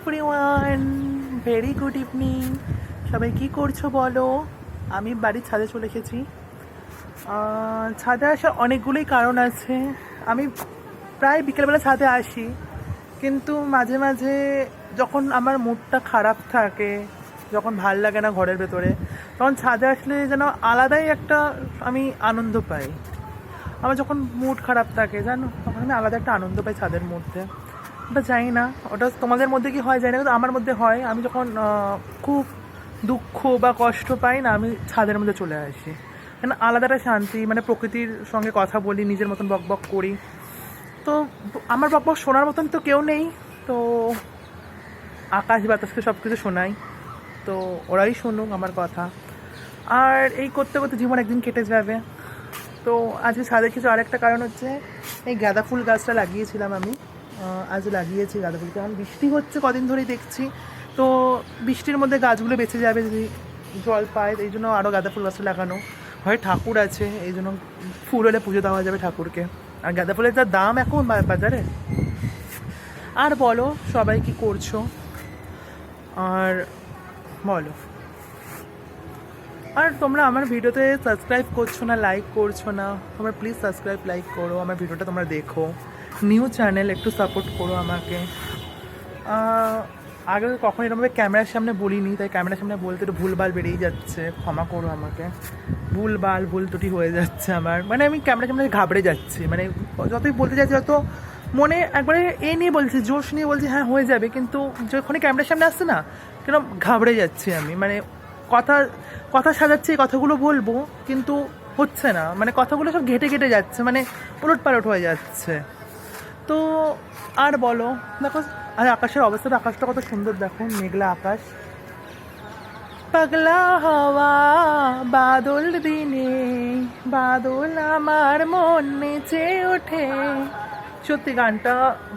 Everyone, very good evening. সবাই কী করছো বলো? আমি বাড়ির ছাদে চলে এসেছি। ছাদে আসার অনেকগুলোই কারণ আছে। আমি প্রায় বিকেলবেলা ছাদে আসি, কিন্তু মাঝে মাঝে যখন আমার মুডটা খারাপ থাকে, যখন ভাল লাগে না ঘরের ভেতরে, তখন ছাদে আসলে যেন আলাদাই একটা আমি আনন্দ পাই। আমার যখন মুড খারাপ থাকে জানো, তখন আমি আলাদা একটা আনন্দ পাই ছাদের মধ্যে। ওটা জানি না, ওটা তোমাদের মধ্যে কি হয় জানি না, কিন্তু আমার মধ্যে হয়। আমি যখন খুব দুঃখ বা কষ্ট পাই না, আমি ছাদের মধ্যে চলে আসি। মানে আলাদা একটা শান্তি, মানে প্রকৃতির সঙ্গে কথা বলি, নিজের মতন বক বক করি। তো আমার বক বক শোনার মতন তো কেউ নেই, তো আকাশ বাতাসকে সব কিছু শোনাই, তো ওরাই শুনুক আমার কথা। আর এই করতে করতে জীবন একদিন কেটে যাবে। তো আজকে ছাদে কিছু আরেকটা কারণ হচ্ছে, এই গাঁদা ফুল গাছটা লাগিয়েছিলাম আমি, আজ লাগিয়েছি গাঁদা ফুল। কারণ বৃষ্টি হচ্ছে কদিন ধরেই দেখছি, তো বৃষ্টির মধ্যে গাছগুলো বেঁচে যাবে যদি জল পায়, এই জন্য আরও গাঁদা ফুল গাছটা লাগানো হয়। ঠাকুর আছে, এই জন্য ফুল হলে পুজো দেওয়া যাবে ঠাকুরকে। আর গাঁদা ফুলের যা দাম এখন বাজারে। আর বলো, সবাই কি করছো? আর বলো, আর তোমরা আমার ভিডিওতে সাবস্ক্রাইব করছো না, লাইক করছো না, তোমরা প্লিজ সাবস্ক্রাইব লাইক করো, আমার ভিডিওটা তোমরা দেখো। নিউ চ্যানেল, একটু সাপোর্ট করো আমাকে। আগে কখনো এরকমভাবে ক্যামেরার সামনে বলিনি, তাই ক্যামেরার সামনে বলতে একটু ভুলভাল বেরিয়ে যাচ্ছে, ক্ষমা করো আমাকে। ভুল ত্রুটি হয়ে যাচ্ছে আমার, মানে আমি ক্যামেরার সামনে ঘাবড়ে যাচ্ছি। মানে যতই বলতে যাচ্ছি, যত মনে একবারে নিয়ে বলছি, জোশ নিয়ে বলছি হ্যাঁ হয়ে যাবে, কিন্তু যখনই ক্যামেরার সামনে আসছে না, কেন ঘাবড়ে যাচ্ছি আমি। মানে কথা সাজাচ্ছি, কথাগুলো বলবো, কিন্তু হচ্ছে না। মানে কথাগুলো সব ঘেটে যাচ্ছে, মানে উলটপালট হয়ে যাচ্ছে। তো আর বলো, দেখো আর আকাশের অবস্থাটা, আকাশটা কত সুন্দর দেখো, মেঘলা আকাশ। পাগলা হওয়া বাদল দিনে, বাদল আমার মন নেচে ওঠে। সত্যি গানটা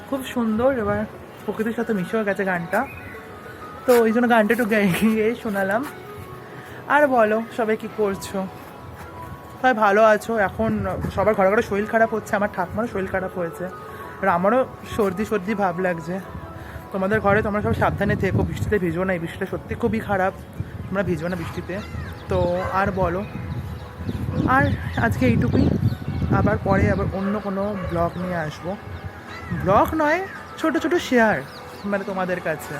খুব সুন্দর, এবার প্রকৃতির সাথে মিশে গেছে গানটা, তো ওই জন্য গানটা একটু গিয়ে শোনালাম। আর বলো, সবাই কি করছো? সবাই ভালো আছো? এখন সবার ঘরে ঘরে শরীর খারাপ হচ্ছে, আমার ঠাকুমারও শরীর খারাপ হয়েছে, আর আমারও সর্দি ভাব লাগছে। তোমাদের ঘরে তোমরা সব সাবধানে থেকো, বৃষ্টিতে ভিজো না, এই বৃষ্টিটা সত্যি খুবই খারাপ, তোমরা ভিজো না বৃষ্টিতে। তো আর বলো, আর আজকে এইটুকুই। আবার পরে অন্য কোনো ব্লগ নিয়ে আসবো। ব্লগ নয়, ছোট ছোট শেয়ার, মানে তোমাদের কাছে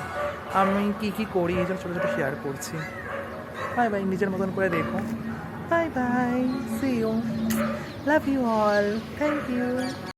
আমি কি করি, এইসব ছোটো ছোটো শেয়ার করছি। বাই বাই, নিজের মতন করে দেখো। Bye bye, see you, love you all, thank you.